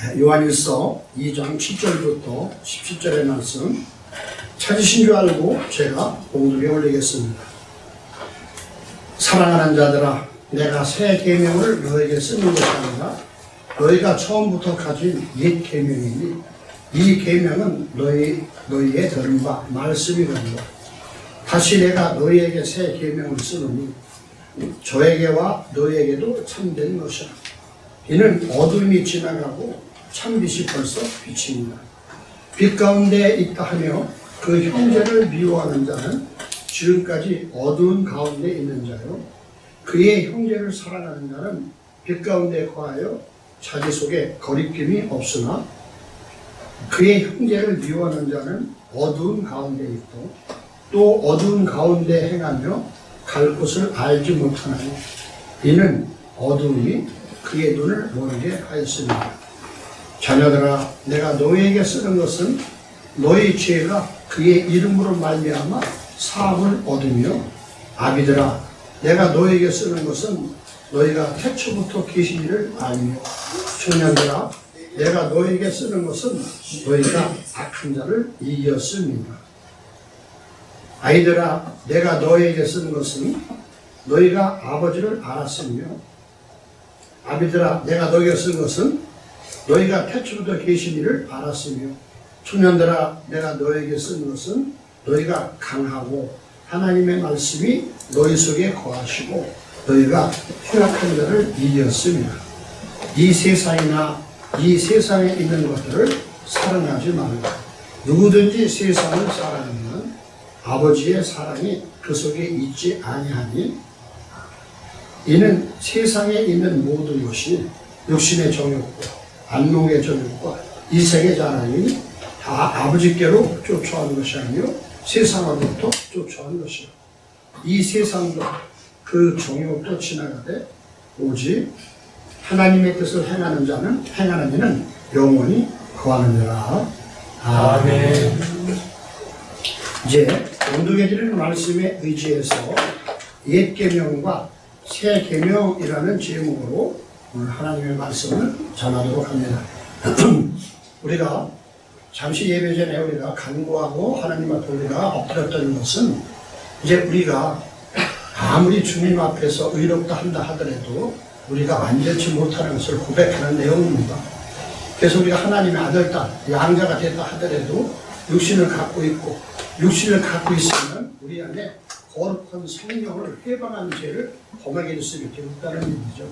요한일서 2장 7절부터 17절의 말씀 찾으신 줄 알고 제가 봉독에 올리겠습니다. 사랑하는 자들아, 내가 새 계명을 너에게 쓰는 것이 아니라 너희가 처음부터 가진 옛 계명이니 이 계명은 너희의 들은 바 말씀이거니와 다시 내가 너희에게 새 계명을 쓰노니 저에게와 너희에게도 참된 것이라. 이는 어둠이 지나가고 참빛이 벌써 비칩니다. 빛 가운데 있다 하며 그 형제를 미워하는 자는 지금까지 어두운 가운데 있는 자요, 그의 형제를 사랑하는 자는 빛 가운데 거하여 자기 속에 거리낌이 없으나 그의 형제를 미워하는 자는 어두운 가운데 있고 또 어두운 가운데 행하며 갈 곳을 알지 못하나니 이는 어두움이 그의 눈을 모르게 하였습니다. 자녀들아, 내가 너희에게 쓰는 것은 너희 죄가 그의 이름으로 말미암아 사함을 얻으며, 아비들아, 내가 너희에게 쓰는 것은 너희가 태초부터 계신 이를 알며, 청년들아, 내가 너희에게 쓰는 것은 너희가 악한 자를 이겼습니다. 아이들아, 내가 너희에게 쓰는 것은 너희가 아버지를 알았으며, 아비들아, 내가 너희에게 쓰는 것은 너희가 태초부터 계신 이를 알았으며, 청년들아, 내가 너희에게 쓰는 것은 너희가 강하고 하나님의 말씀이 너희 속에 거하시고 너희가 쇠약한 자를 이겼습니다. 이 세상이나 이 세상에 있는 것들을 사랑하지 말라. 누구든지 세상을 사랑하면 아버지의 사랑이 그 속에 있지 아니하니 이는 세상에 있는 모든 것이 육신의 정욕과 안목의 정욕과 이생의 자랑이 다 아버지께로 쫓아오는 것이 아니요 세상으로부터 쫓아오는 것이요, 이 세상도 그 정욕도 지나가되 오직 하나님의 뜻을 행하는 이는 영원히 거하느니라. 아멘. 이제 본독에 드리는 말씀에 의지해서 옛 계명과 새 계명이라는 제목으로 오늘 하나님의 말씀을 전하도록 합니다. 우리가 잠시 예배 전에 우리가 간구하고 하나님 앞에 우리가 엎드렸던 것은, 이제 우리가 아무리 주님 앞에서 의롭다 한다 하더라도 우리가 완전치 못하는 것을 고백하는 내용입니다. 그래서 우리가 하나님의 아들, 딸, 양자가 됐다 하더라도 육신을 갖고 있고, 육신을 갖고 있으면 우리 안에 거룩한 성령을 해방하는 죄를 범하게 될 수밖에 없다는 얘기죠.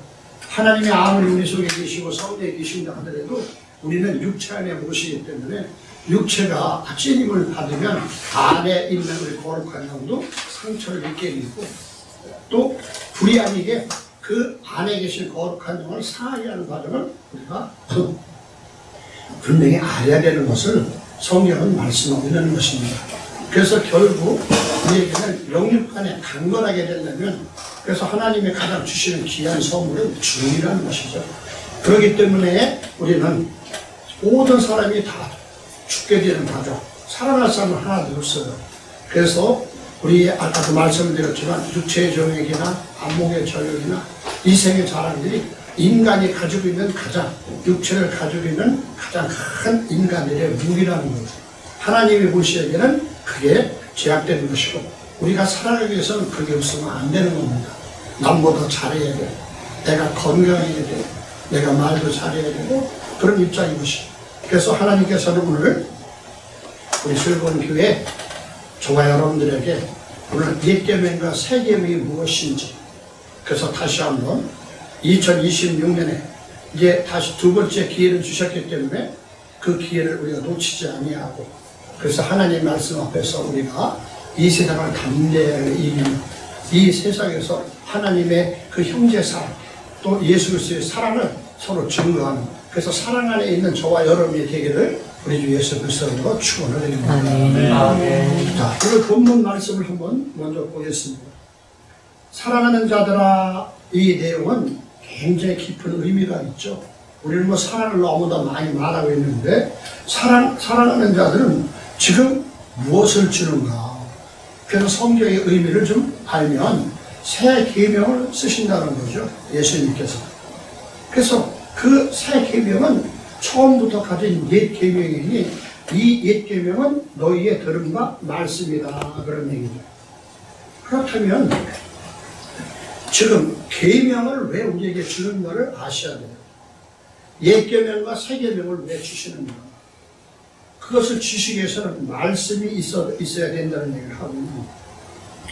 하나님이 아무리 우리 속에 계시고 성령에 계신다 하더라도 우리는 육체 안에 모시기 때문에 육체가 아침 힘을 받으면 안에 있는 우리 거룩한 영도 상처를 입게 되고, 또 불이 아니게 그 안에 계신 거룩한 영을 상하게 하는 과정을 우리가 분명히 알아야 되는 것을 성경은 말씀하고 있는 것입니다. 그래서 결국 우리에게는 영육간에 강건하게 되려면, 그래서 하나님이 가장 주시는 귀한 선물은 주이라는 것이죠. 그렇기 때문에 우리는 모든 사람이 다 죽게 되는 과정, 살아날 사람은 하나도 없어요. 그래서 우리 아까도 말씀드렸지만 육체의 정욕이나 안목의 정욕이나 이생의 자랑들이 인간이 가지고 있는 육체를 가지고 있는 가장 큰 인간들의 무기라는 거죠. 하나님이 보시기에는 그게 제약되는 것이고, 우리가 살아가기 위해서는 그게 없으면 안 되는 겁니다. 남보다 잘해야 돼, 내가 건강해야 돼, 내가 말도 잘해야 되고, 그런 입장인 것이죠. 그래서 하나님께서는 오늘 우리 수일본교회 저와 여러분들에게 오늘 옛 계명과 새 계명이 무엇인지, 그래서 다시 한번 2026년에 이제 다시 두 번째 기회를 주셨기 때문에 그 기회를 우리가 놓치지 아니하고, 그래서 하나님 말씀 앞에서 우리가 이 세상을 담대하게 이기는, 이 세상에서 하나님의 그 형제 사랑, 또 예수 그리스도의 사랑을 서로 증거하는, 그래서 사랑 안에 있는 저와 여러분의 되기를 우리 주 예수 그리스도로 축원을 드립니다. 아멘. 자, 오늘 본문 말씀을 한번 먼저 보겠습니다. 사랑하는 자들아, 이 내용은 굉장히 깊은 의미가 있죠. 우리는 뭐 사랑을 너무나 많이 말하고 있는데, 사랑하는 자들은 지금 무엇을 주는가? 그래서 성경의 의미를 좀 알면 새 계명을 쓰신다는 거죠, 예수님께서. 그래서 그 새 계명은 처음부터 가진 옛 계명이니 이 옛 계명은 너희의 들음과 말씀이다 그런 얘기죠. 그렇다면 지금 계명을 왜 우리에게 주는가를 아셔야 돼요. 옛 계명과 새 계명을 왜 주시는가? 그것을 주시기 위해서는 말씀이 있어야 된다는 얘기를 하고 있는 거예요.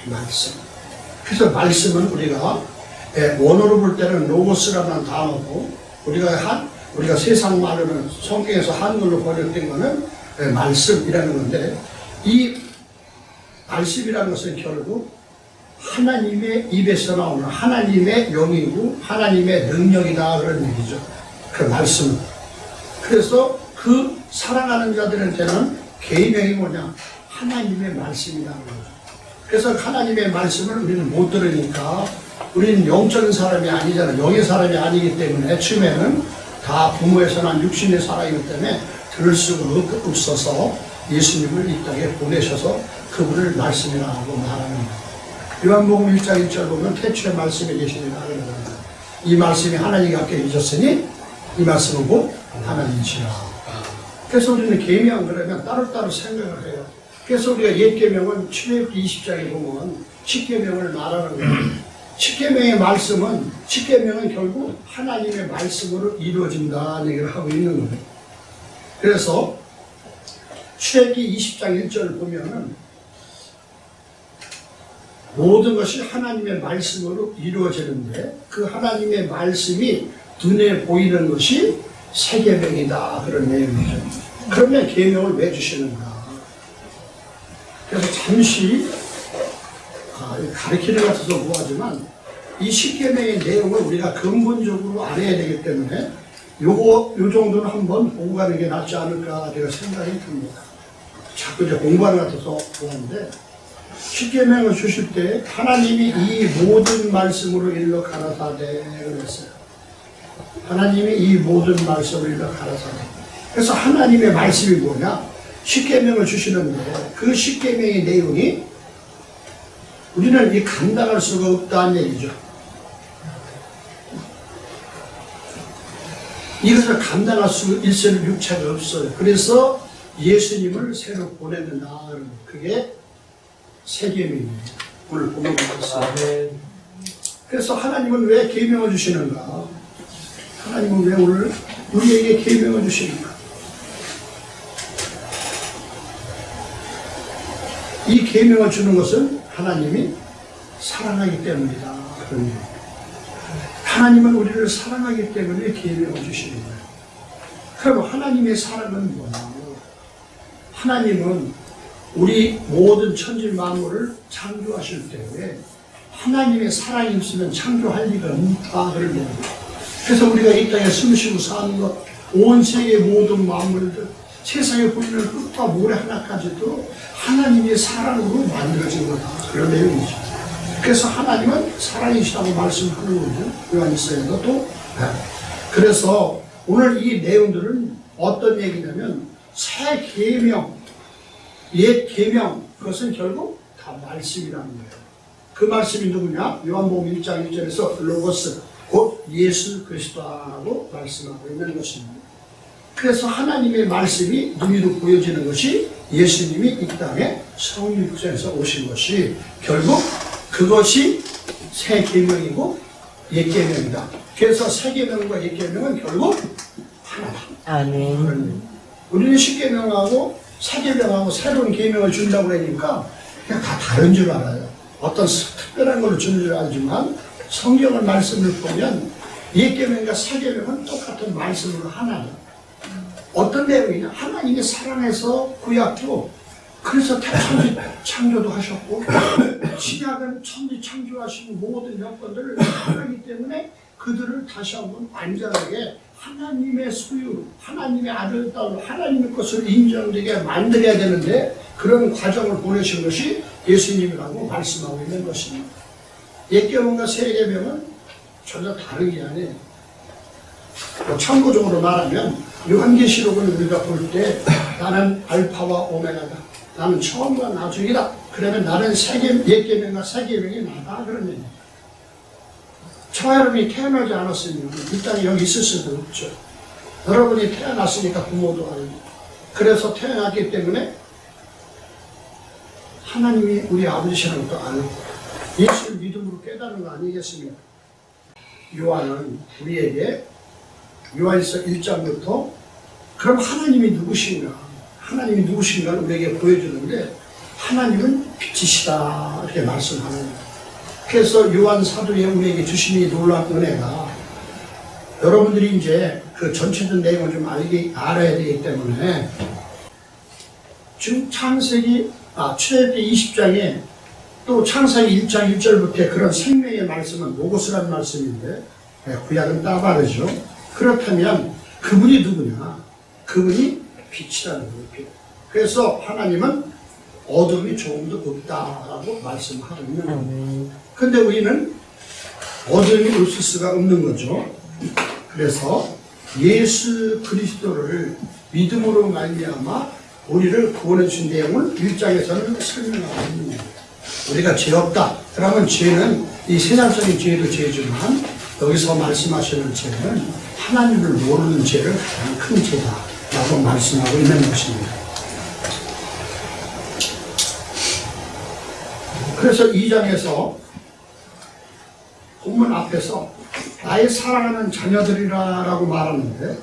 말씀. 그래서 말씀은 우리가 원어로 볼 때는 로고스라는 단어고 우리가 세상 말로는 성경에서 한글로 번역된 거는 말씀이라는 건데 이 말씀이라는 것은 결국 하나님의 입에서 나오는 하나님의 영이고 하나님의 능력이다 그런 얘기죠. 그 말씀은. 그래서 그 사랑하는 자들한테는 계명이 뭐냐? 하나님의 말씀이라는 거죠. 그래서 하나님의 말씀을 우리는 못 들으니까 우리는 영적인 사람이 아니잖아요. 영의 사람이 아니기 때문에 처음에는 다 부모에서 난 육신의 사람이기 때문에 들을 수가 없어서 예수님을 이 땅에 보내셔서 그분을 말씀이라고 말하는 거예요. 요한복음 1장 1절 보면 태초에 말씀이 계시니라 그러잖아요. 이 말씀이 하나님께 함께 계셨으니 이 말씀은 곧 하나님이시라. 그래서 우리는 계명 그러면 따로따로 생각을 해요. 그래서 우리가 옛 계명은 출애굽기 20장에 보면 10계명을 말하는 거예요. 10계명의 말씀은 10계명은 결국 하나님의 말씀으로 이루어진다는 얘기를 하고 있는 거예요. 그래서 출애굽기 20장 1절을 보면은 모든 것이 하나님의 말씀으로 이루어지는데 그 하나님의 말씀이 눈에 보이는 것이 새 계명이다 그런 내용이죠. 그러면 계명을 왜 주시는가? 그래서 잠시 가르치는 것 같아서 뭐하지만 이 10계명의 내용을 우리가 근본적으로 알아야 되기 때문에 요 정도는 한번 보고 가는 게 낫지 않을까 제가 생각이 듭니다. 자꾸 이제 공부하는 것 같아서 보는데 10계명을 주실 때 하나님이 이 모든 말씀으로 일러 가라사대 그랬어요. 하나님이 이 모든 말씀을 일러 가라사대. 그래서 하나님의 말씀이 뭐냐? 10계명을 주시는데 그 10계명의 내용이 우리는 이 감당할 수가 없다는 얘기죠. 이것을 감당할 수 있을 육체가 없어요. 그래서 예수님을 새로 보냈는다. 그게 새 계명이에요. 오늘 보면 되겠어요. 그래서 하나님은 왜 계명을 주시는가? 하나님은 왜 오늘 우리에게 계명을 주시는가? 이 계명을 주는 것은 하나님이 사랑하기 때문이다. 그런 얘기예요. 하나님은 우리를 사랑하기 때문에 계명을 주시는 거예요. 그럼 하나님의 사랑은 뭐냐고? 하나님은 우리 모든 천지 만물을 창조하실 때에 하나님의 사랑이 없으면 창조할 리가 없다 그런 얘기예요. 그래서 우리가 이 땅에 숨쉬고 사는 것, 온 세계 모든 만물들, 세상에 보이는 흙과 모래 하나까지도 하나님의 사랑으로 만들어진 거다. 그런 내용이죠. 그래서 하나님은 사랑이시라고 말씀하는 거죠. 요한일서에도 또. 그래서 오늘 이 내용들은 어떤 얘기냐면 새 계명, 옛 계명, 그것은 결국 다 말씀이라는 거예요. 그 말씀이 누구냐? 요한복음 1장 1절에서 로고스, 곧 예수 그리스도라고 말씀하고 있는 것입니다. 그래서 하나님의 말씀이 눈으로 보여지는 것이 예수님이 이 땅에 성육신에서 오신 것이 결국 그것이 새 계명이고 옛 계명이다. 그래서 새 계명과 옛 계명은 결국 하나다. 아멘. 우리는 십계명하고 새 계명하고 새로운 계명을 준다고 하니까 그냥 다 다른 줄 알아요. 어떤 특별한 걸로 주는 줄 알지만 성경을 말씀을 보면 옛 계명과 새 계명은 똑같은 말씀으로 하나예요. 어떤 내용이냐? 하나님이 사랑해서 구약도 그래서 천지 창조도 하셨고 신약은 천지 창조하신 모든 여건들을 하기 때문에 그들을 다시 한번 안전하게 하나님의 소유, 하나님의 아들, 딸, 하나님의 것을 인정되게 만들어야 되는데 그런 과정을 보내신 것이 예수님이라고 말씀하고 있는 것입니다. 옛 계명과 새 계명은 전혀 다른 게 아니에요. 참고적으로 말하면 요한계시록을 우리가 볼 때 나는 알파와 오메가다. 나는 처음과 나중이다. 그러면 나는 옛 계명과 새 계명이 나다. 그런 얘기입니다. 저와 여러분이 태어나지 않았으면 이 땅에 여기 있을 수도 없죠. 여러분이 태어났으니까 부모도 알고, 그래서 태어났기 때문에 하나님이 우리 아버지시라는 것도 알고 예수를 믿음으로 깨닫는 거 아니겠습니까? 요한은 우리에게 요한일서 1장부터 그럼 하나님이 누구신가? 하나님이 누구신가를 우리에게 보여주는데 하나님은 빛이시다 이렇게 말씀하는 거예요. 그래서 요한 사도에 우리에게 주신 이 놀라운 은혜가 여러분들이 이제 그 전체적 내용을 좀 알아야 되기 때문에 지금 출애굽기 20장에 또 창세기 1장 1절부터 그런 생명의 말씀은 로고스라는 말씀인데 구약은 따바르죠. 그렇다면 그분이 누구냐? 그분이 빛이라는 거예요. 그래서 하나님은 어둠이 조금도 없다라고 말씀하고 있는 거예요. 그런데 우리는 어둠이 없을 수가 없는 거죠. 그래서 예수 그리스도를 믿음으로 말미암아 우리를 구원해 준 내용을 1장에서는 설명하고 있는 거예요. 우리가 죄 없다. 그러면 죄는 이 세상적인 죄도 죄지만 여기서 말씀하시는 죄는 하나님을 모르는 죄를 가장 큰 죄다라고 말씀하고 있는 것입니다. 그래서 2장에서 본문 앞에서 나의 사랑하는 자녀들이라고 말하는데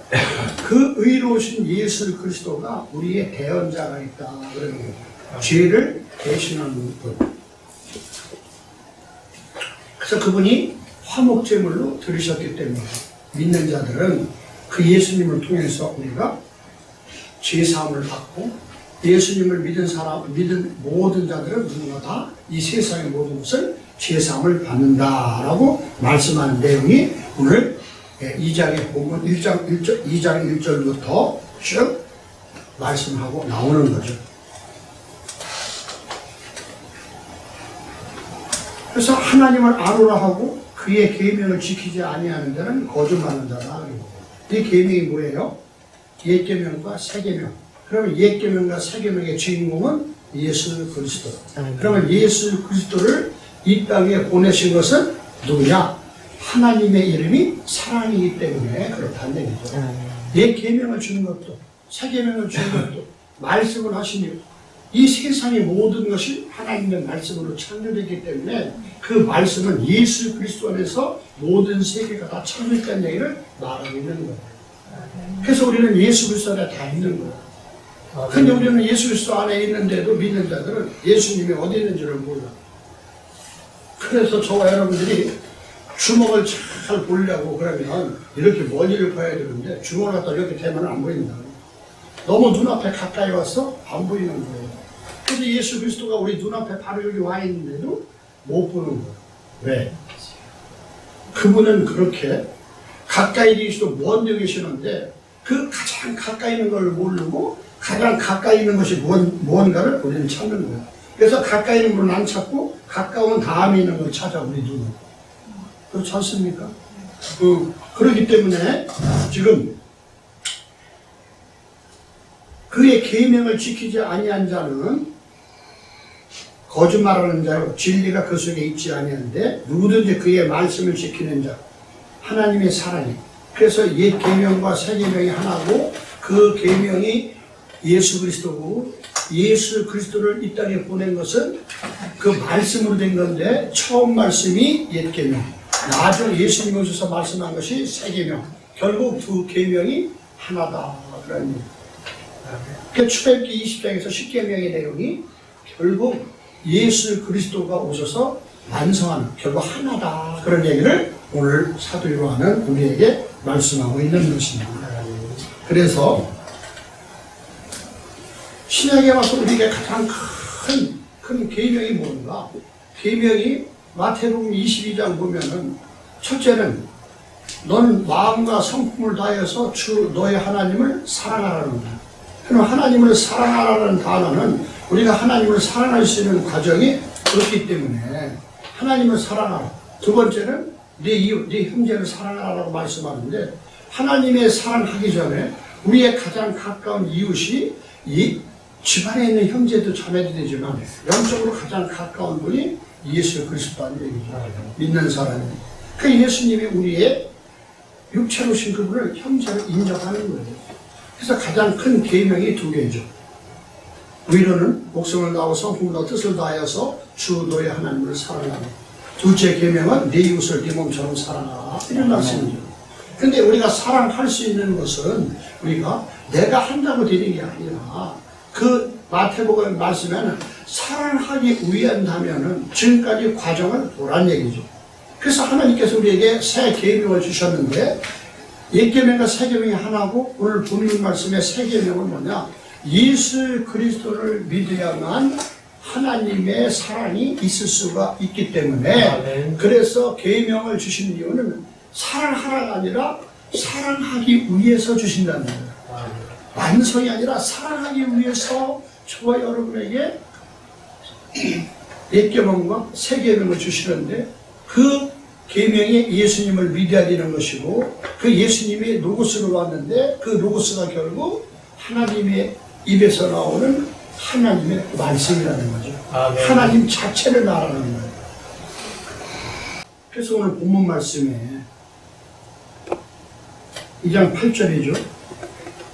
그 의로우신 예수 그리스도가 우리의 대언자가 있다 그러는 거예요. 죄를 대신하는 분. 그래서 그분이 화목제물로 들으셨기 때문에 믿는 자들은 그 예수님을 통해서 우리가 죄사함을 받고 예수님을 믿은 모든 자들은 누구나 다 이 세상의 모든 것을 죄사함을 받는다라고 말씀하는 내용이 오늘 2장의 본문 2장 1절부터 쭉 말씀하고 나오는 거죠. 그래서 하나님을 아노라 하고 그의 계명을 지키지 아니하는 자는 거짓말하는 자다. 이 계명이 뭐예요? 옛 계명과 새 계명. 그러면 옛 계명과 새 계명의 주인공은 예수 그리스도. 그러면 예수 그리스도를 이 땅에 보내신 것은 누구냐? 하나님의 이름이 사랑이기 때문에 그렇다는 얘기죠. 옛 계명을 주는 것도 새 계명을 주는 것도 말씀을 하시니 이 세상의 모든 것이 하나님의 말씀으로 창조되기 때문에 그 말씀은 예수 그리스도 안에서 모든 세계가 다 창조됐다는 얘기를 말하고 있는 거예요. 그래서 우리는 예수 그리스도 안에 다 있는 거예요. 근데 우리는 예수 그리스도 안에 있는데도 믿는 자들은 예수님이 어디 있는지를 몰라. 그래서 저와 여러분들이 주먹을 잘 보려고 그러면 이렇게 멀리를 봐야 되는데 주먹을 갖다 이렇게 대면 안 보인다. 너무 눈앞에 가까이 와서 안 보이는 거예요. 그래서 예수 그리스도가 우리 눈앞에 바로 여기 와 있는데도 못 보는 거예요. 왜? 그분은 그렇게 가까이 계시도 먼데 계시는데 그 가장 가까이 있는 걸 모르고 가장 가까이 있는 것이 무언가를 우리는 찾는 거예요. 그래서 가까이 있는 걸 안 찾고 가까운 다음에 있는 걸 찾아 우리 눈은. 그렇지 않습니까? 그렇기 때문에 지금 그의 계명을 지키지 아니한 자는 거짓말하는 자요 진리가 그 속에 있지 아니한데 누구든지 그의 말씀을 지키는 자 하나님의 사랑이. 그래서 옛 계명과 새 계명이 하나고 그 계명이 예수 그리스도고 예수 그리스도를 이 땅에 보낸 것은 그 말씀으로 된 건데 처음 말씀이 옛 계명, 나중 예수님이 오셔서 말씀한 것이 새 계명. 결국 두 계명이 하나다 그런 얘기입니다. 그 출애굽기 20장에서 10계명의 내용이 결국 예수 그리스도가 오셔서 완성하는 결국 하나다 그런 얘기를 오늘 사도 요한은 우리에게 말씀하고 있는 것입니다. 그래서 신약에 와서 우리에게 가장 큰 계명이 뭔가? 계명이 마태복음 22장 보면은 첫째는 너는 마음과 성품을 다해서 주 너의 하나님을 사랑하라는 거야. 그럼 하나님을 사랑하라는 단어는 우리가 하나님을 사랑할 수 있는 과정이 그렇기 때문에 하나님을 사랑하라. 두 번째는 네 이웃, 네 형제를 사랑하라고 말씀하는데 하나님의 사랑하기 전에 우리의 가장 가까운 이웃이 이 집안에 있는 형제도 자매도 되지만 영적으로 가장 가까운 분이 예수 그리스도라는 얘기죠. 믿는 사람이. 그 예수님이 우리의 육체로 오신 그분을 형제로 인정하는 거예요. 그래서 가장 큰 계명이 두 개죠. 위로는 목숨을 다하고 성품을 뜻을 다하여서 주 너의 하나님을 사랑하고, 둘째 계명은 네 이웃을 네 몸처럼 사랑하라, 이런 말씀이죠. 근데 우리가 사랑할 수 있는 것은 우리가 내가 한다고 되는 게 아니라, 그 마태복음 말씀에는 사랑하기 위한다면은 지금까지 과정을 보란 얘기죠. 그래서 하나님께서 우리에게 새 계명을 주셨는데, 옛 계명과 새 계명이 하나고, 오늘 본문 말씀의 새 계명은 뭐냐? 예수 그리스도를 믿어야만 하나님의 사랑이 있을 수가 있기 때문에, 그래서 계명을 주신 이유는 사랑하라가 아니라 사랑하기 위해서 주신다는 거예요. 완성이 아니라 사랑하기 위해서 저와 여러분에게 옛 계명과 새 계명을 주시는데, 그 계명이 예수님을 믿어야 되는 것이고, 그 예수님이 로고스로 왔는데 그 로고스가 결국 하나님의 입에서 나오는 하나님의 말씀이라는 거죠. 하나님 자체를 말하는 거예요. 그래서 오늘 본문 말씀에 2장 8절이죠.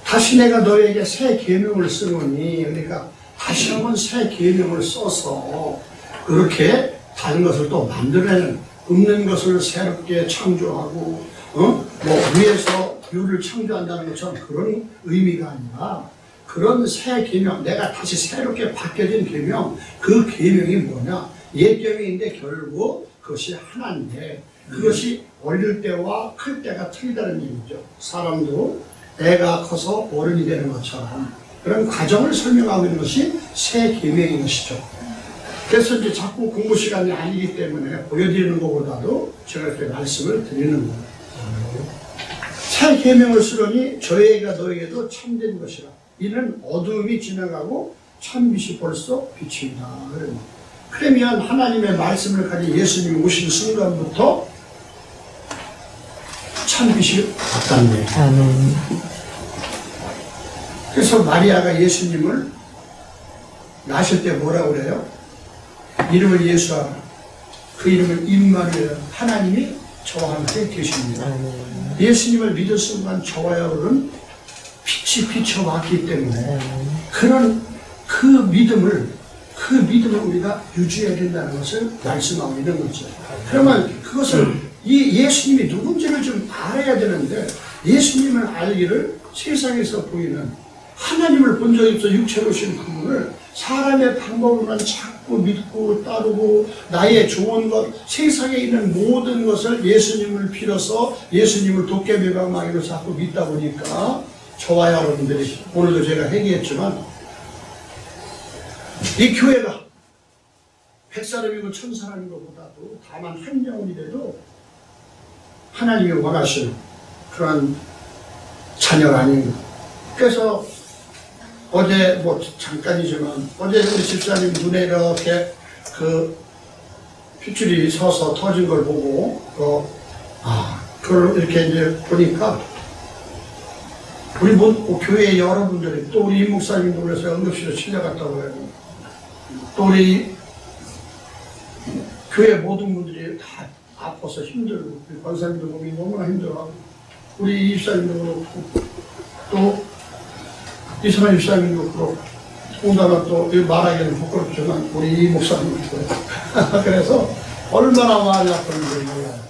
다시 내가 너에게 새 계명을 쓰노니, 그러니까 다시 한번 새 계명을 써서 그렇게 다른 것을 또 만들어내는, 없는 것을 새롭게 창조하고, 뭐 위에서 뷰를 창조한다는 것처럼 그런 의미가 아니라, 그런 새 계명, 내가 다시 새롭게 바뀌어진 계명, 그 계명이 뭐냐? 옛 계명인데 결국 그것이 하나인데, 그것이 어릴 때와 클 때가 틀리다는 얘기죠. 사람도 애가 커서 어른이 되는 것처럼 그런 과정을 설명하고 있는 것이 새 계명인 것이죠. 그래서 이제 자꾸 공부 시간이 아니기 때문에 보여드리는 것보다도 제가 이렇게 말씀을 드리는 거예요. 새 계명을 쓰려니 저희가 너에게도 참된 것이라. 이는 어두움이 지나가고 참빛이 벌써 비친다. 그러면 하나님의 말씀을 가진 예수님이 오신 순간부터 참빛이 왔다는 얘기예요. 그래서 마리아가 예수님을 낳으실 때 뭐라고 그래요? 이름을 예수하라. 그 이름은 임마누엘, 하나님이 저와 함께 계십니다. 예수님을 믿을 순간 저와 여러분은 빛이 비춰왔기 때문에 그런 그 믿음을 우리가 유지해야 된다는 것을 말씀하고 있는 거죠. 그러면 그것을 이 예수님이 누군지를 좀 알아야 되는데, 예수님을 알기를 세상에서 보이는 하나님을 본 적이 없어 육체로 오신 그분을 사람의 방법으로만 자꾸 믿고 따르고, 나의 좋은 것, 세상에 있는 모든 것을 예수님을 빌어서 예수님을 도깨비가 마귀로 자꾸 믿다 보니까 저와 여러분들이, 오늘도 제가 얘기했지만, 이 교회가 100사람이고 1000사람인 것보다도 다만 한 영혼이라도 하나님이 원하시는 그런 자녀가 아닌가. 그래서 어제 뭐 잠깐이지만, 어제 우리 집사님 눈에 이렇게 그 핏줄이 서서 터진 걸 보고, 그걸 이렇게 이제 보니까, 우리 교회 여러분들이, 또 우리 임 목사님도 그래서 응급실에 실려갔다고 해요. 또 우리 교회 모든 분들이 다 아파서 힘들고, 우리 권사님도 몸이 너무나 힘들어하고, 우리 입사님도 그렇고, 또 이승환 입사님도 그렇고, 더군다나 또 말하기는 부끄럽지만 우리 이 목사님도 그래요. 그래서 얼마나 마음이 아픈지 몰라요.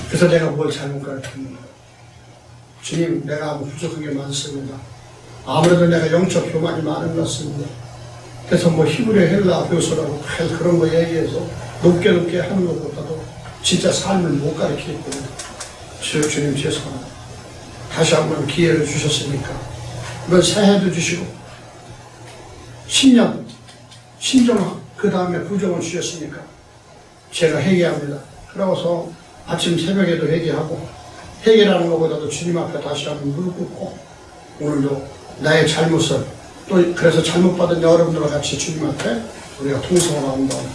그래서 내가 뭘 잘못 가르쳤는가. 주님, 내가 부족한 게 많습니다. 아무래도 내가 영적 교만이 많은 것 같습니다. 그래서 뭐 히브리 헬라 교수라고 그런 거 얘기해서 높게 하는 것보다도 진짜 삶을 못 가르치겠거든요. 주님 죄송합니다. 다시 한번 기회를 주셨으니까 이번 새해도 주시고 10년 신정 그 다음에 부정을 주셨으니까 제가 회개합니다. 그러고서 아침 새벽에도 회개하고, 회개라는 것보다도 주님 앞에 다시 한번 무릎 꿇고, 오늘도 나의 잘못을, 또 그래서 잘못받은 여러분들과 같이 주님 앞에 우리가 통성을 하는 다음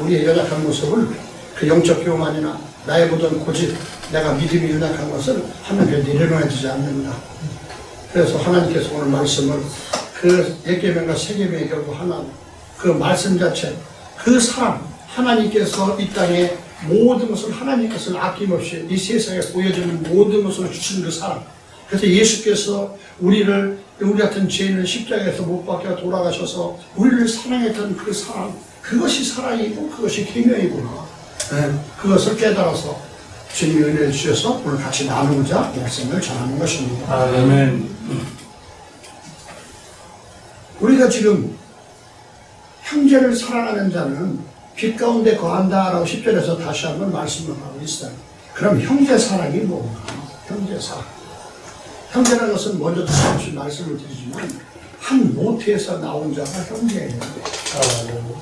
우리의 연약한 모습을, 그 영적 교만이나 나의 모든 고집, 내가 믿음이 연약한 것을 하나님께 내려놔야 되지 않는다. 그래서 하나님께서 오늘 말씀을 그 옛 계명과 새 계명의 결국 하나, 그 말씀 자체, 그 사람, 하나님께서 이 땅에 모든 것을 하나님께서 아낌없이 이 세상에 보여주는 모든 것을 주시는 그 사랑. 그래서 예수께서 우리 같은 죄인을 십자가에서 못 박혀 돌아가셔서 우리를 사랑했던 그 사랑, 그것이 사랑이고 그것이 계명이구나. 그것을 깨달아서 주님이 은혜를 주셔서 오늘 같이 나누고자 말씀을 전하는 것입니다. 아멘. 우리가 지금 형제를 사랑하는 자는 빛 가운데 거한다라고 10절에서 다시 한번 말씀을 하고 있어요. 그럼 형제 사랑이 뭔가? 형제 사랑. 형제라는 것은 먼저 다시 말씀을 드리지만 한 모태에서 나온 자가 형제예요.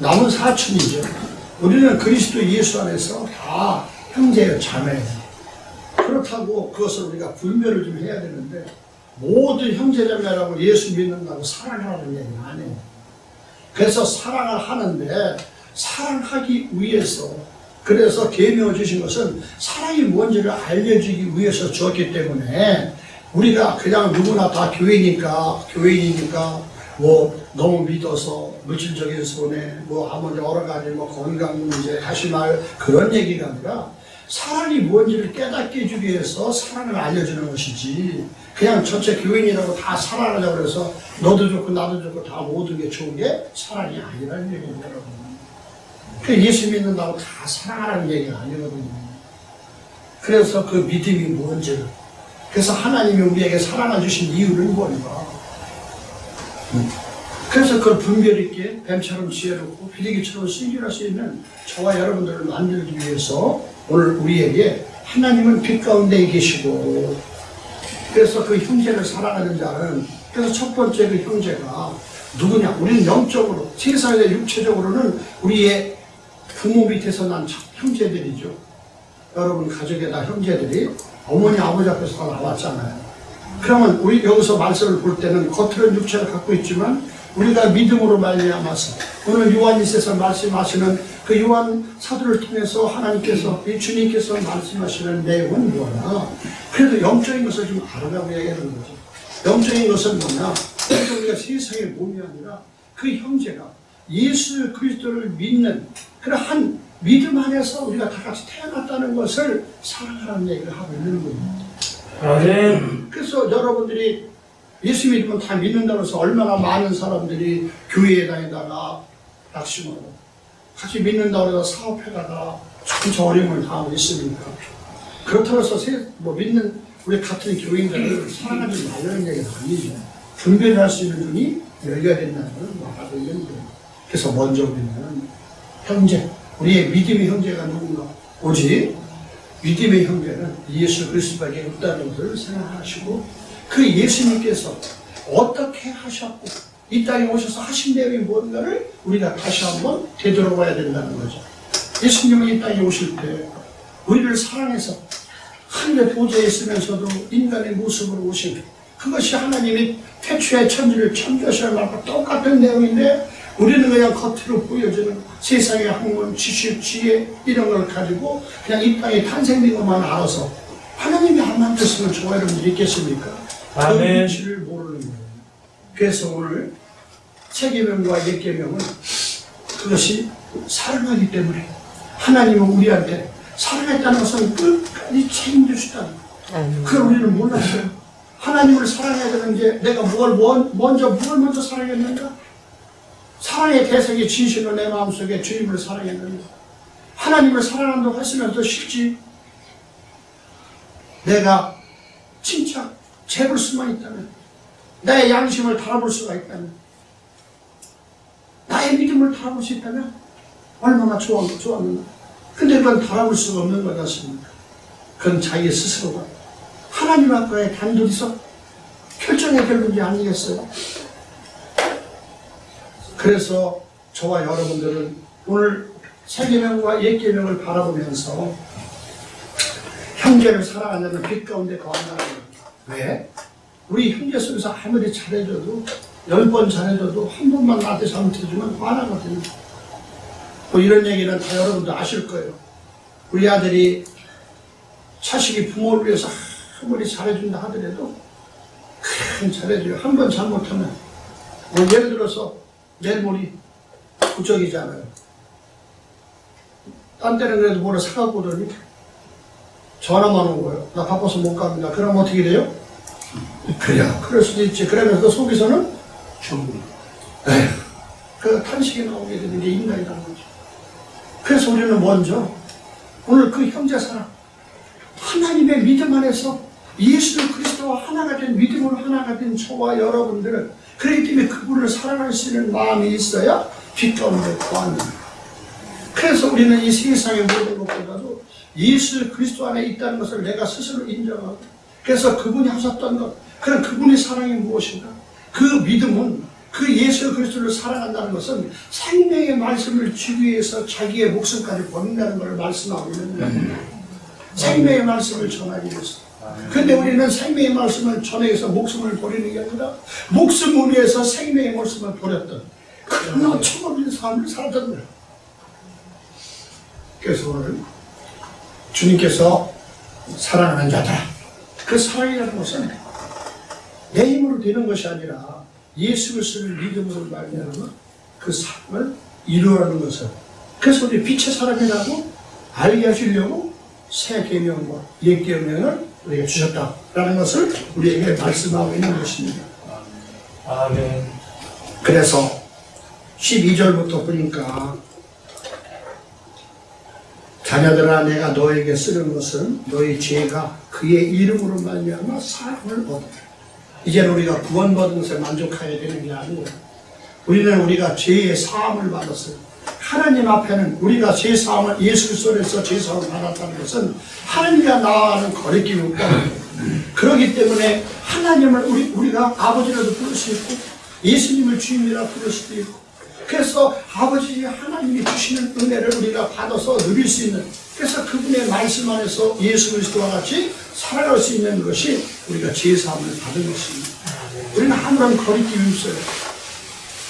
남은 사촌이죠. 우리는 그리스도 예수 안에서 다 형제예요, 자매예요. 그렇다고 그것을 우리가 분별을 좀 해야 되는데 모든 형제자매라고 예수 믿는다고 사랑하라는 얘기는 아니에요. 그래서 사랑을 하는데 사랑하기 위해서 그래서 계명을 주신 것은 사랑이 뭔지를 알려주기 위해서 주었기 때문에 우리가 그냥 누구나 다 교회니까 뭐 너무 믿어서 물질적인 손해 뭐 아무리 여러 가지 뭐 건강 문제 다시 말 그런 얘기가 아니라 사랑이 뭔지를 깨닫게 해주기 위해서 사랑을 알려주는 것이지 그냥 전체 교인이라고 다 사랑하자고 그래서 너도 좋고 나도 좋고 다 모든 게 좋은 게 사랑이 아니라는 얘기예요, 여러분. 그 예수 믿는다고 다 사랑하라는 얘기가 아니거든요. 그래서 그 믿음이 뭔지를 그래서 하나님이 우리에게 사랑을 주신 이유는 뭔가 그래서 그걸 분별 있게 뱀처럼 지혜롭고 비둘기처럼 순결할 수 있는 저와 여러분들을 만들기 위해서 오늘 우리에게 하나님은 빛 가운데 계시고 그래서 그 형제를 사랑하는 자는 그래서 첫 번째 그 형제가 누구냐? 우리는 영적으로 세상의 육체적으로는 우리의 부모 밑에서 난 형제들이죠. 여러분 가족의 다 형제들이 어머니 아버지 앞에서 다 나왔잖아요. 그러면 우리 여기서 말씀을 볼 때는 겉으로는 육체를 갖고 있지만 우리가 믿음으로 말미암아서 오늘 요한일서에서 말씀하시는 그 요한 사도를 통해서 하나님께서 이 주님께서 말씀하시는 내용은 뭐냐? 그래도 영적인 것을 좀 알아가고 얘기하는 거죠. 영적인 것은 뭐냐? 그래서 우리가 세상의 몸이 아니라 그 형제가 예수 그리스도를 믿는 그런 한 믿음 안에서 우리가 다 같이 태어났다는 것을 사랑하라는 얘기를 하고 있는 겁니다. 아멘. 그래서 여러분들이 예수 믿으면 다 믿는다고 해서 얼마나 많은 사람들이 교회에 다니다가 낙심하고 같이 믿는다고 해서 사업해다가 참 어려움을 당하고 있으니까 그렇다고 해서 믿는 우리 같은 교인들을 사랑하지 말라는 얘기는 아니죠. 분별할 수 있는 눈이 열려야 된다는 걸 말하고 있는 거예요. 그래서 먼저 우리는 형제, 우리의 믿음의 형제가 누군가? 오직 믿음의 형제는 예수 그리스도밖에 없다는 것을 생각하시고 그 예수님께서 어떻게 하셨고 이 땅에 오셔서 하신 내용이 뭔가를 우리가 다시 한번 되돌아봐야 된다는 거죠. 예수님은 이 땅에 오실 때 우리를 사랑해서 하늘의 보좌에 있으면서도 인간의 모습으로 오신 그것이 하나님이 태초에 천지를 창조하시는 것과 똑같은 내용인데 우리는 그냥 겉으로 보여주는 세상의 학문, 지식, 지혜 이런 걸 가지고 그냥 이 땅에 탄생된 것만 알아서 하나님이 안 만드시면 저와 여러분들이 있겠습니까? 아멘. 그 위치를 모르는 거예요. 그래서 오늘 새 계명과 옛 계명은 그것이 사랑하기 때문에 하나님은 우리한테 사랑했다는 것은 끝까지 책임져주다는 거예요. 그걸 우리는 몰랐어요. 하나님을 사랑해야 되는데 내가 뭘 먼저 사랑했는가? 사랑의 대상이 진실로 내 마음속에 주님을 사랑했는데 하나님을 사랑한다고 했으면 더 쉽지. 내가 진짜 재볼 수만 있다면 나의 양심을 달아볼 수가 있다면 나의 믿음을 달아볼 수 있다면 얼마나 좋았는가. 근데 그건 달아볼 수가 없는 것 같습니다. 그건 자기 스스로가 하나님 앞에 단둘이서 결정해야 될 문제 아니겠어요? 그래서 저와 여러분들은 오늘 새 계명과 옛 계명을 바라보면서 형제를 사랑하는 빛 가운데 거한다는 거예요. 왜? 우리 형제 속에서 아무리 잘해줘도 10번 잘해줘도 한 번만 나한테 잘못해주면 화나거든요. 뭐 이런 얘기는 다 여러분도 아실 거예요. 우리 아들이 자식이 부모를 위해서 아무리 잘해준다 하더라도 큰 잘해줘요. 한 번 잘못하면 뭐 예를 들어서 내일 모레 부적이잖아요. 딴 때는 그래도 뭐를 사갖고 오더니 전화만 온 거예요. 나 바빠서 못 갑니다. 그럼 어떻게 돼요? 그래, 그럴 수도 있지. 그러면서 속에서는 충분히. 에휴, 그 탄식이 나오게 되는 게 인간이라는 거죠. 그래서 우리는 먼저 오늘 그 형제사랑 하나님의 믿음 안에서 예수 그리스도와 하나가 된 믿음으로 하나가 된 저와 여러분들은 그렇기 때문에 그분을 사랑할 수 있는 마음이 있어야 빛 가운데 거합니다. 그래서 우리는 이 세상의 모든 것보다도 예수 그리스도 안에 있다는 것을 내가 스스로 인정하고, 그래서 그분이 하셨던 것, 그런 그분의 사랑이 무엇인가, 그 믿음은 그 예수 그리스도를 사랑한다는 것은 생명의 말씀을 주기 위해서 자기의 목숨까지 버린다는 것을 말씀하고 있는 거예요. 생명의 말씀을 전하기 위해서. 근데 우리는 생명의 말씀을 전하기 위해서 목숨을 버리는 게 아니라 목숨을 위해서 생명의 말씀을 버렸던 그 처음인 삶을 살았던 거예요. 그래서 오늘 주님께서 사랑하는 자다, 그 사랑이라는 것은 내 힘으로 되는 것이 아니라 예수 그리스도를 믿음으로 말미암아 그 삶을 이루어가는 것을, 그래서 우리 빛의 사람이라고 알게 하시려고 새 계명과 옛 계명을 우리에게 주셨다라는 것을 우리에게 말씀하고 있는 것입니다. 아멘. 그래서 12절부터 보니까 자녀들아 내가 너에게 쓰는 것은 너희 죄가 그의 이름으로 말미암아 사함을 얻으라. 이제는 우리가 구원받은 것에 만족해야 되는 게 아니고 우리는 우리가 죄의 사함을 받았어요. 하나님 앞에는 우리가 죄 사함을 예수 그리스도에서 죄 사함을 받았다는 것은 하나님과 나와는 거리낌이 없다는 거예요. 그렇기 때문에 하나님을 우리가 아버지라도 부를 수 있고 예수님을 주님이라 부를 수도 있고, 그래서 아버지 하나님이 주시는 은혜를 우리가 받아서 누릴 수 있는, 그래서 그분의 말씀 안에서 예수 그리스도와 같이 살아갈 수 있는 것이 우리가 죄 사함을 받은 것입니다. 우리는 아무런 거리낌이 없어요.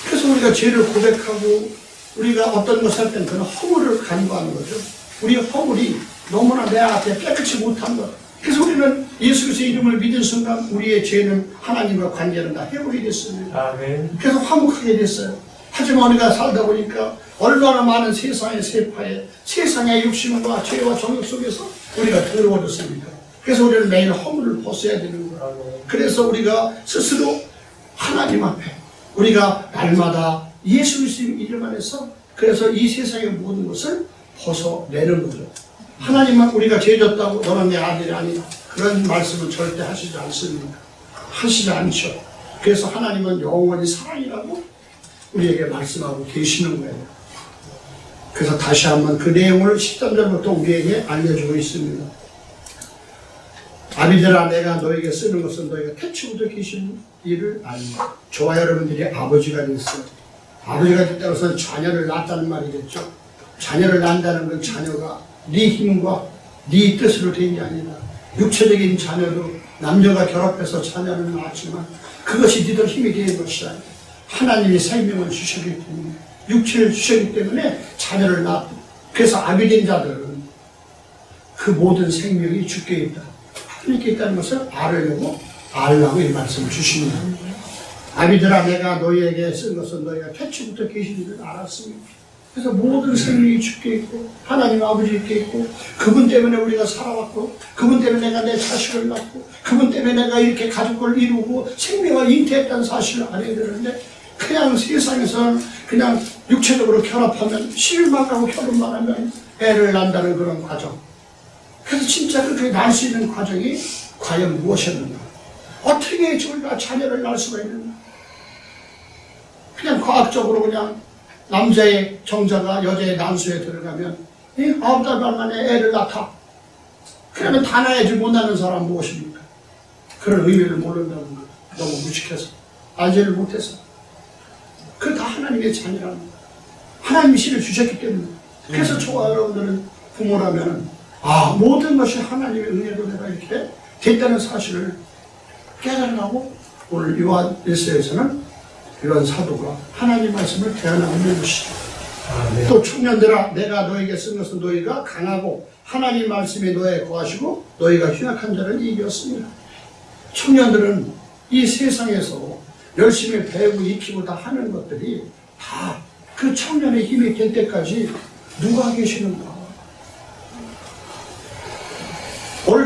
그래서 우리가 죄를 고백하고 우리가 어떤 것을 할 때는 그런 허물을 간구하는 거죠. 우리 허물이 너무나 내 앞에 깨끗이 못한 것. 그래서 우리는 예수 그리스도의 이름을 믿은 순간 우리의 죄는 하나님과 관계는 다 회복이 됐습니다. 아멘. 그래서 화목하게 됐어요. 하지만 우리가 살다 보니까 얼마나 많은 세상의 세파에 세상의 욕심과 죄와 정욕 속에서 우리가 더러워졌습니다. 그래서 우리는 매일 허물을 벗어야 되는 거예요. 그래서 우리가 스스로 하나님 앞에 우리가 날마다 예수 그리스도의 이름 안에서 그래서 이 세상의 모든 것을 벗어내는 거죠. 하나님은 우리가 죄졌다고 너는 내 아들이 아니다, 그런 말씀은 절대 하시지 않습니다. 하시지 않죠. 그래서 하나님은 영원히 사랑이라고 우리에게 말씀하고 계시는 거예요. 그래서 다시 한번 그 내용을 13절부터 우리에게 알려주고 있습니다. 아비들아 내가 너에게 쓰는 것은 너희가 태초부터 계신 일을 알라. 저와 여러분들이 아버지가 됐어요. 아버지가 됐다는 것은 자녀를 낳았다는 말이겠죠. 자녀를 낳는다는 건 자녀가 네 힘과 네 뜻으로 된 게 아니라 육체적인 자녀도 남녀가 결합해서 자녀를 낳았지만 그것이 니들 힘이 된 것이 아니라 하나님이 생명을 주셨기 때문에 육체를 주셨기 때문에 자녀를 낳았다. 그래서 아비된 자들은 그 모든 생명이 주께 있다, 하나님께 있다는 것을 알라고 이 말씀을 주십니다. 아비들아 내가 너희에게 쓴 것은 너희가 태초부터 계신 일을 알았습니다. 그래서 모든 생명이 주께 있고 하나님 아버지께 있고 그분 때문에 우리가 살아왔고 그분 때문에 내가 내 자식을 낳고 그분 때문에 내가 이렇게 가족을 이루고 생명을 잉태했다는 사실을 알아야 되는데 그냥 세상에서는 그냥 육체적으로 결합하면 시일만 하고 결혼만 하면 애를 낳는다는 그런 과정. 그래서 진짜 그렇게 낳을 수 있는 과정이 과연 무엇이었는가? 어떻게 저희가 자녀를 낳을 수가 있는가? 그냥 과학적으로 그냥 남자의 정자가 여자의 난수에 들어가면 9달 만에 애를 낳다. 그러면 다 낳아야지 못 낳는 사람 무엇입니까? 그런 의미를 모른다는 거예요. 너무 무식해서 알지를 못해서. 그 다 하나님의 자녀라는 거예요. 하나님이 신을 주셨기 때문에. 그래서 저와 여러분들은 부모라면 모든 것이 하나님의 은혜로 내가 이렇게 됐다는 사실을 깨달아가고 오늘 요한 1서에서는 이런 사도가 하나님 말씀을 대언하고 있는 것이죠. 또 청년들아 내가 너에게 쓴 것은 너희가 강하고 하나님 말씀이 너에 거하시고 너희가 휘약한 자를 이겼습니다. 청년들은 이 세상에서 열심히 배우고 익히고 다 하는 것들이 다 그 청년의 힘이 될 때까지 누가 계시는가?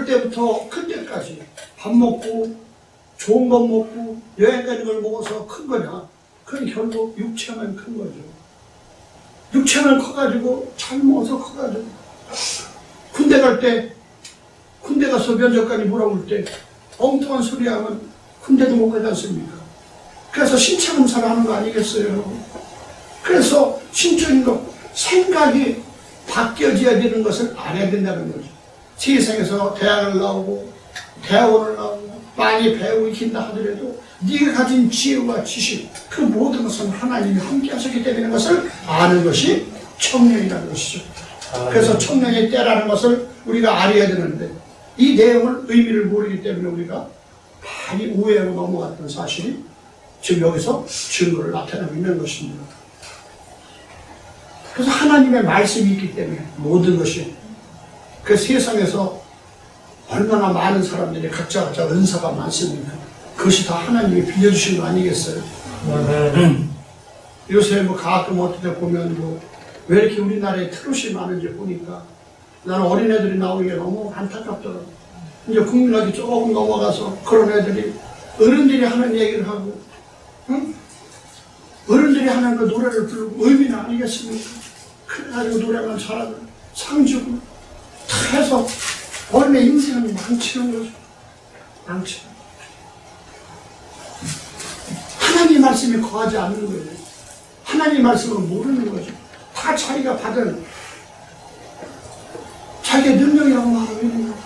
때부터 큰 때까지 밥 먹고 좋은 것 먹고 여행 가는 걸 먹어서 큰 거냐? 그건 결국 육체만 큰 거죠. 육체만 커가지고 잘 먹어서 커가지고 군대 갈 때 군대 가서 면접관이 물어볼 때 엉뚱한 소리 하면 군대도 못 가지 않습니까? 그래서 신체 검사를 하는 거 아니겠어요? 그래서 신적인 것, 생각이 바뀌어져야 되는 것을 알아야 된다는 거죠. 세상에서 대학을 나오고 대학원을 나오고 많이 배우고 익힌다 하더라도 네가 가진 지혜와 지식, 그 모든 것은 하나님이 함께 하셨기 때문에 것을 아는 것이 청년이라는 것이죠. 그래서 청년의 때라는 것을 우리가 알아야 되는데 이 내용을 의미를 모르기 때문에 우리가 많이 오해하고 넘어갔던 사실이 지금 여기서 증거를 나타내고 있는 것입니다. 그래서 하나님의 말씀이 있기 때문에 모든 것이 그 세상에서 얼마나 많은 사람들이 각자 은사가 많습니까? 그것이 다 하나님이 빌려주신 거 아니겠어요? 요새 뭐 가끔 어떻게 보면 왜 이렇게 우리나라에 트롯이 많은지 보니까 나는 어린애들이 나오는 게 너무 안타깝더라고. 이제 국민학이 조금 넘어가서 그런 애들이 어른들이 하는 얘기를 하고, 응? 어른들이 하는 그 노래를 부르고 의미는 아니겠습니까? 그래가지고 노래만 잘하고 상 주고 다 해서 어른의 인생을 망치는 거죠. 망치는. 하나님 말씀이 거하지 않는 거예요. 하나님 말씀을 모르는 거죠. 다 자기가 받은 자기의 능력이라고 말하고 있는 거죠.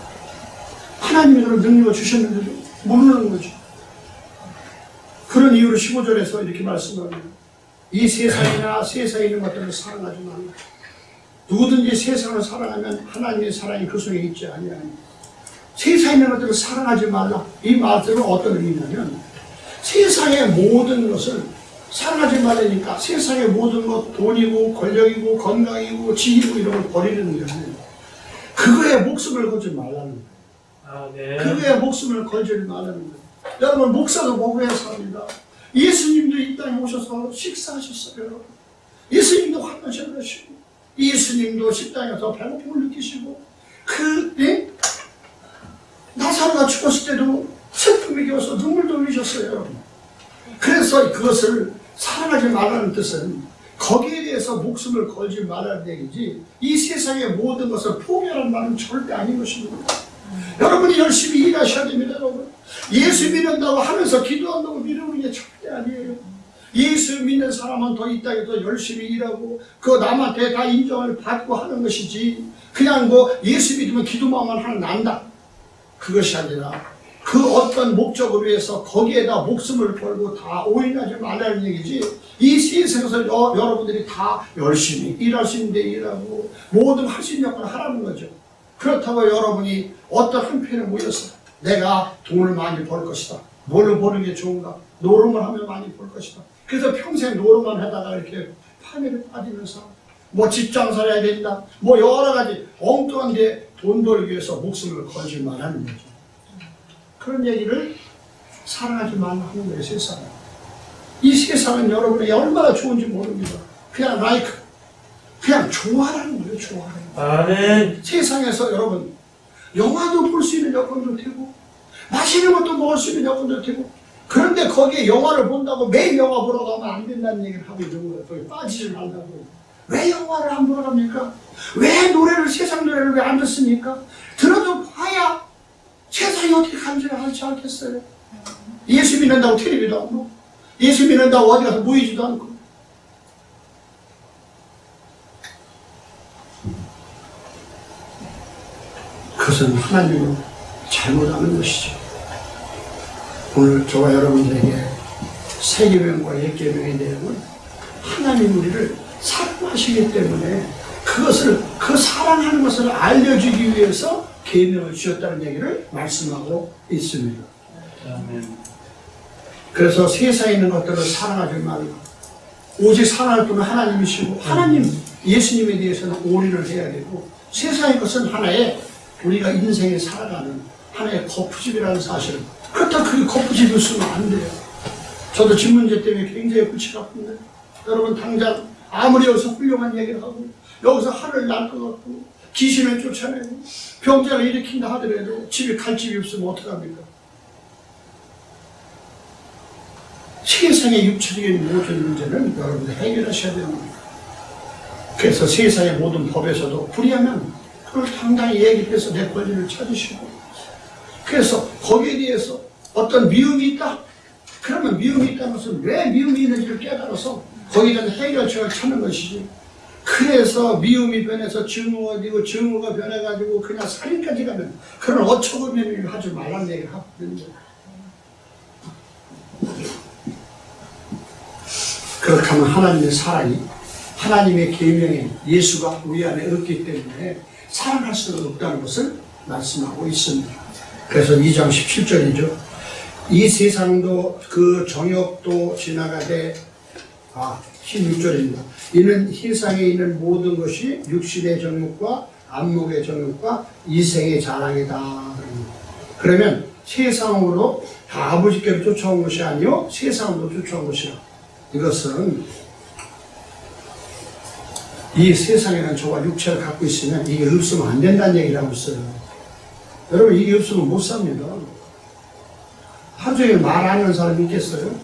하나님이 그런 능력을 주셨는데도 모르는 거죠. 그런 이유로 15절에서 이렇게 말씀합니다. 이 세상이나 세상에 있는 것들을 사랑하지 말라. 누구든지 세상을 사랑하면 하나님의 사랑이 그 속에 있지 아니하니. 세상에 있는 것들을 사랑하지 말라. 이 말들은 어떤 의미냐면 세상의 모든 것을 사랑하지 말라니까 세상의 모든 것, 돈이고 권력이고 건강이고 지위고 이런 걸 버리는 거예요. 그거에 목숨을 걸지 말라는 거예요. 네. 그거에 목숨을 걸지 말라는 거예요. 여러분 목사도 목회해서 합니다. 예수님도 이 땅에 오셔서 식사하셨어요. 여러분. 예수님도 환난을 하시고 예수님도 식당에서 배고픔을 느끼시고 나사로가 죽었을 때도 슬픔이 겨워서 눈물도 흘리셨어요. 여러분. 그래서 그것을 사랑하지 말라는 뜻은 거기에 대해서 목숨을 걸지 말라는 얘기지 이 세상의 모든 것을 포기하라는 말은 절대 아닌 것입니다. 여러분이 열심히 일하셔야 됩니다. 여러분. 예수 믿는다고 하면서 기도한다고 미루는 게 절대 아니에요. 예수 믿는 사람은 더 이 땅에 더 열심히 일하고 그 남한테 다 인정을 받고 하는 것이지 그냥 뭐 예수 믿으면 기도만 하면 난다. 그것이 아니라 그 어떤 목적을 위해서 거기에다 목숨을 걸고 다 오인하지 말라는 얘기지 이 세상에서 여러분들이 다 열심히 일할 수 있는데 일하고 모든 할 수 있는 역할을 하라는 거죠. 그렇다고 여러분이 어떤 한편에 모여서 내가 돈을 많이 벌 것이다. 뭘 버는 게 좋은가? 노름을 하면 많이 벌 것이다. 그래서 평생 노름만 하다가 이렇게 파멸에 빠지면서 뭐 직장사를 해야 된다. 뭐 여러 가지 엉뚱한 데 돈 벌기 위해서 목숨을 걸지 말라는 거죠. 그런 얘기를 사랑하지 말라 하는 거예요, 세상은. 이 세상은 여러분에게 얼마나 좋은지 모릅니다. 그냥 라이크, 그냥 좋아하라는 거예요, 좋아하라는 거예요. 아멘. 세상에서 여러분, 영화도 볼 수 있는 여건도 되고, 맛있는 것도 먹을 수 있는 여건도 되고, 그런데 거기에 영화를 본다고 매일 영화 보러 가면 안 된다는 얘기를 하고 있는 거예요. 거기 빠지지 말라고. 왜 영화를 안 보러 갑니까? 왜 노래를, 세상 노래를 왜 안 듣습니까? 들어도 봐야 세상이 어떻게 간지를 하지 않겠어요? 예수 믿는다고 텔레비도 안 보고, 예수 믿는다고 어디 가서 모이지도 않고. 그것은 하나님을 잘못하는 것이죠. 오늘 저와 여러분들에게 세계명과 옛계명의 내용은 하나님 우리를 사랑하시기 때문에 그것을, 그 사랑하는 것을 알려주기 위해서 계명을 주셨다는 얘기를 말씀하고 있습니다. 아멘. 그래서 세상에 있는 것들을 사랑하지 말라. 오직 사랑할 분은 하나님이시고 하나님, 예수님에 대해서는 올인을 해야 되고 세상의 것은 하나의 우리가 인생에 살아가는 하나의 거푸집이라는 사실을, 그렇다고 그게 거푸집을 쓰면 안 돼요. 저도 집 문제 때문에 굉장히 골치 아픈데 여러분 당장 아무리 여기서 훌륭한 얘기를 하고 여기서 하늘 날 것 같고 귀신을 쫓아내고 병자를 일으킨다 하더라도 집에 갈 집이 없으면 어떡합니까? 세상의 육체적인 모든 문제는 여러분들 해결하셔야 됩니다. 그래서 세상의 모든 법에서도 불의하면 그걸 당당히 얘기해서 내 권리를 찾으시고, 그래서 거기에 대해서 어떤 미움이 있다? 그러면 미움이 있다는 것은 왜 미움이 있는지를 깨달아서 거기에 대한 해결책을 찾는 것이지, 그래서 미움이 변해서 증오가 되고 증오가 변해가지고 그냥 살인까지 가면 그런 어처구니를 하지 말라는 얘기를 하고 있는 거예요. 그렇게 하면 하나님의 사랑이, 하나님의 계명에 예수가 우리 안에 없기 때문에 사랑할 수가 없다는 것을 말씀하고 있습니다. 그래서 2장 17절이죠. 이 세상도 그 정욕도 지나가되, 16절입니다. 이는 세상에 있는 모든 것이 육신의 정욕과 안목의 정욕과 이생의 자랑이다. 그러면 세상으로 다 아버지께로 쫓아온 것이 아니요 세상으로 쫓아온 것이라. 이것은 이 세상에는 저와 육체를 갖고 있으면 이게 없으면 안 된다는 얘기를 하고 있어요. 여러분, 이게 없으면 못 삽니다. 하루 종일 말하는 사람이 있겠어요?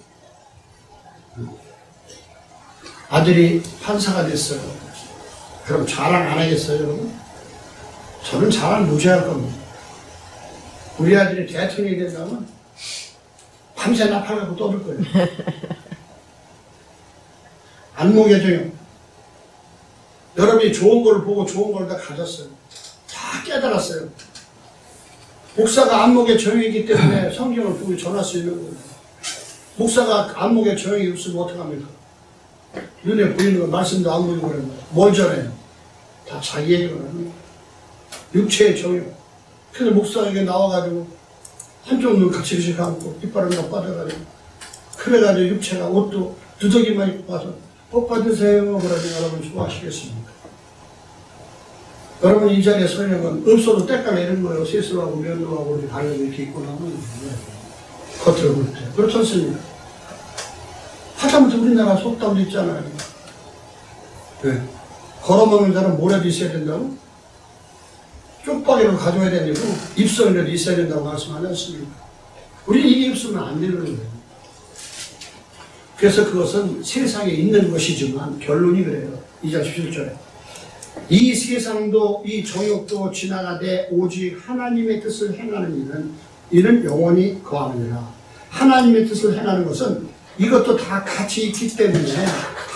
아들이 판사가 됐어요. 그럼 자랑 안 하겠어요, 여러분? 저는 자랑 무지할 겁니다. 우리 아들이 대통령이 된다면 밤새 나팔 갖고 떠들 거예요. 안목의 정욕. 여러분이 좋은 걸 보고 좋은 걸 다 가졌어요. 다 깨달았어요. 목사가 안목의 정욕이기 때문에 성경을 보고 전할 수 있는 거예요. 목사가 안목의 정욕이 없으면 어떡합니까? 눈에 보이는 거 말씀도 안 보이고 그러는 거예요. 뭘 전해요? 다 자기 얘기를 하는 거예요. 육체의 정욕. 그래서 목사에게 나와가지고 한쪽 눈 같이 감고 이빨을 막 빠져가지고 그래가지고 육체가 옷도 두더기만 입고 와서 복 받으세요. 그러면 여러분 좋아하시겠습니까? 여러분 이 자리에 서려면 없어도 때깔 내는 거예요. 세수하고 면도하고 이렇게 발로 이렇게 입고 나면 겉으로 볼 때. 그렇지 않습니까? 하다못해 우리나라 속담도 있잖아요. 네. 걸어먹는 사람 모래도 있어야 된다고? 쪽박이로 가져야 되고 입술이라도 있어야 된다고 말씀하지 않습니까? 우리는 이게 없으면 안 되는 거예요. 그래서 그것은 세상에 있는 것이지만 결론이 그래요. 2장 17절에 이 세상도 이 정욕도 지나가되 오직 하나님의 뜻을 행하는 이는 영원히 거하느니라. 하나님의 뜻을 행하는 것은 이것도 다 같이 있기 때문에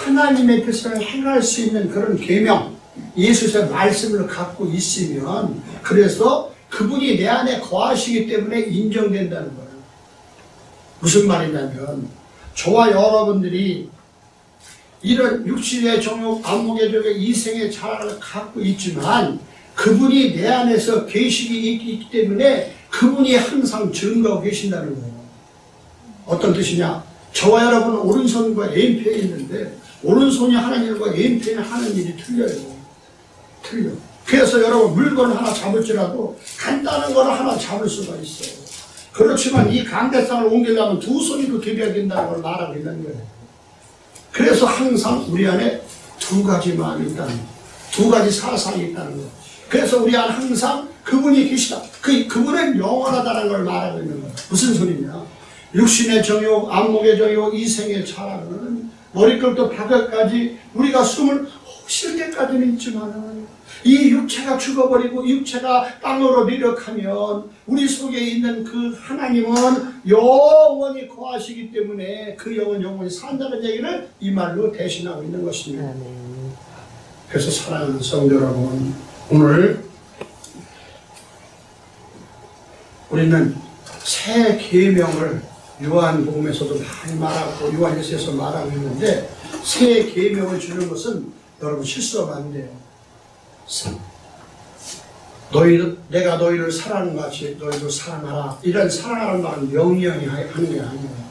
하나님의 뜻을 행할 수 있는 그런 계명, 예수의 말씀을 갖고 있으면 그래서 그분이 내 안에 거하시기 때문에 인정된다는 거예요. 무슨 말이냐면 저와 여러분들이 이런 육신의 정욕, 안목의 정욕, 이생의 자랑을 갖고 있지만 그분이 내 안에서 계시기 있기 때문에 그분이 항상 증거하고 계신다는 거예요. 어떤 뜻이냐? 저와 여러분은 오른손과 왼편에 있는데 오른손이 하나님과 왼편이 하는 일이 틀려요. 틀려. 그래서 여러분 물건 하나 잡을지라도 간단한 거를 하나 잡을 수가 있어요. 그렇지만 이 강대상을 옮기려면 두 손으로 기대야 된다는 걸 말하고 있는 거예요. 그래서 항상 우리 안에 두 가지 마음이 있다는 거예요. 두 가지 사상이 있다는 거예요. 그래서 우리 안에 항상 그분이 계시다. 그분은 영원하다는 걸 말하고 있는 거예요. 무슨 소리냐? 육신의 정욕, 안목의 정욕, 이생의 자랑은 머리끝부터 발끝까지 우리가 숨을 쉴 때까지는 있지만 이 육체가 죽어버리고 육체가 땅으로 내려가면 우리 속에 있는 그 하나님은 영원히 거하시기 때문에 그 영은 영원히 산다는 얘기를 이 말로 대신하고 있는 것입니다. 그래서 사랑하는 성도 여러분, 오늘 우리는 새 계명을 요한복음에서도 많이 말하고 요한일서에서 말하고 있는데 새 계명을 주는 것은 여러분 실수하면 안 돼요. 내가 너희를 사랑하는 것 같이 너희도 사랑하라. 이런 사랑하는 말은 명령이 하는 게 아니에요.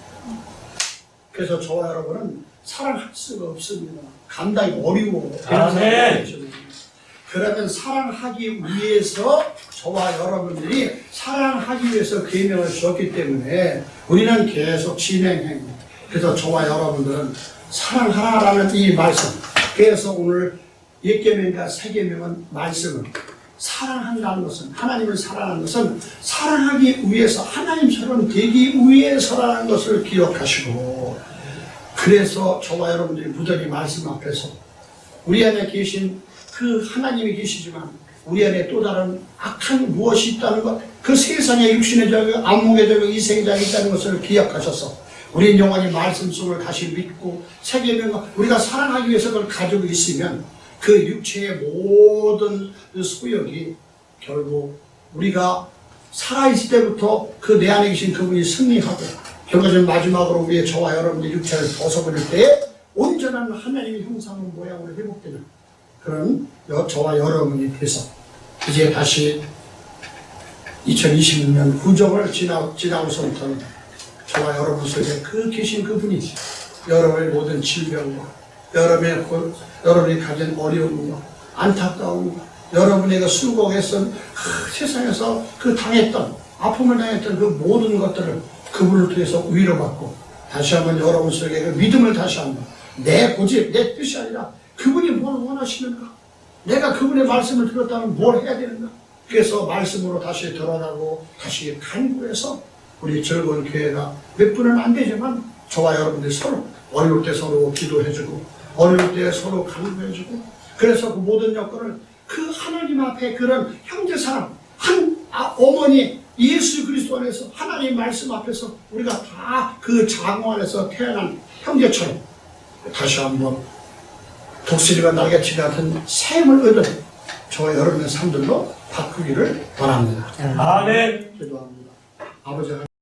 그래서 저와 여러분은 사랑할 수가 없습니다. 감당이 어려워. 그러면 사랑하기 위해서 저와 여러분들이 사랑하기 위해서 계명을 주었기 때문에 우리는 계속 진행합니다. 그래서 저와 여러분들은 사랑하라라는 이 말씀. 그래서 오늘 1계명과 3계명은 말씀을 사랑한다는 것은, 하나님을 사랑하는 것은 사랑하기 위해서 하나님처럼 되기 위해서라는 것을 기억하시고, 그래서 저와 여러분들이 무더기 말씀 앞에서 우리 안에 계신 그 하나님이 계시지만 우리 안에 또 다른 악한 무엇이 있다는 것, 그 세상에 육신의 자격, 안목의 자격, 이생의 자격이 있다는 것을 기억하셔서 우리 영원히 말씀 속을 다시 믿고 새기면, 우리가 사랑하기 위해서 그걸 가지고 있으면 그 육체의 모든 그 소욕이 결국 우리가 살아있을 때부터 그 내 안에 계신 그분이 승리하고, 결과적으로 마지막으로 우리의 저와 여러분의 육체를 벗어버릴 때에 온전한 하나님의 형상의 모양으로 회복되는 그런 저와 여러분이 돼서 이제 다시 2026년 구정을 지나고서부터는 저와 여러분 속에 그 계신 그분이 여러분의 모든 질병과 여러분이 가진 어려움과 안타까움과 여러분의 그 수고에서 세상에서 그 당했던 아픔을 당했던 그 모든 것들을 그분을 통해서 위로받고 다시 한번 여러분 속에 그 믿음을 다시 한번 내 고집, 내 뜻이 아니라 그분이 뭘 원하시는가, 내가 그분의 말씀을 들었다면 뭘 해야 되는가. 그래서 말씀으로 다시 돌아가고 다시 간구해서 우리 즐거운 교회가 몇 분은 안 되지만 저와 여러분들이 서로 어려울 때 서로 기도해주고 어려울 때 서로 간구해주고, 그래서 그 모든 여건을 그 하나님 앞에 그런 형제사람 어머니 예수 그리스도 안에서 하나님 말씀 앞에서 우리가 다 그 장호 안에서 태어난 형제처럼 다시 한번 독수리가 날개치 같은 샘을 얻은 저와 여러분의 삶들로 바꾸기를 바랍니다. 아멘. 기도합니다. 아버지 하나님.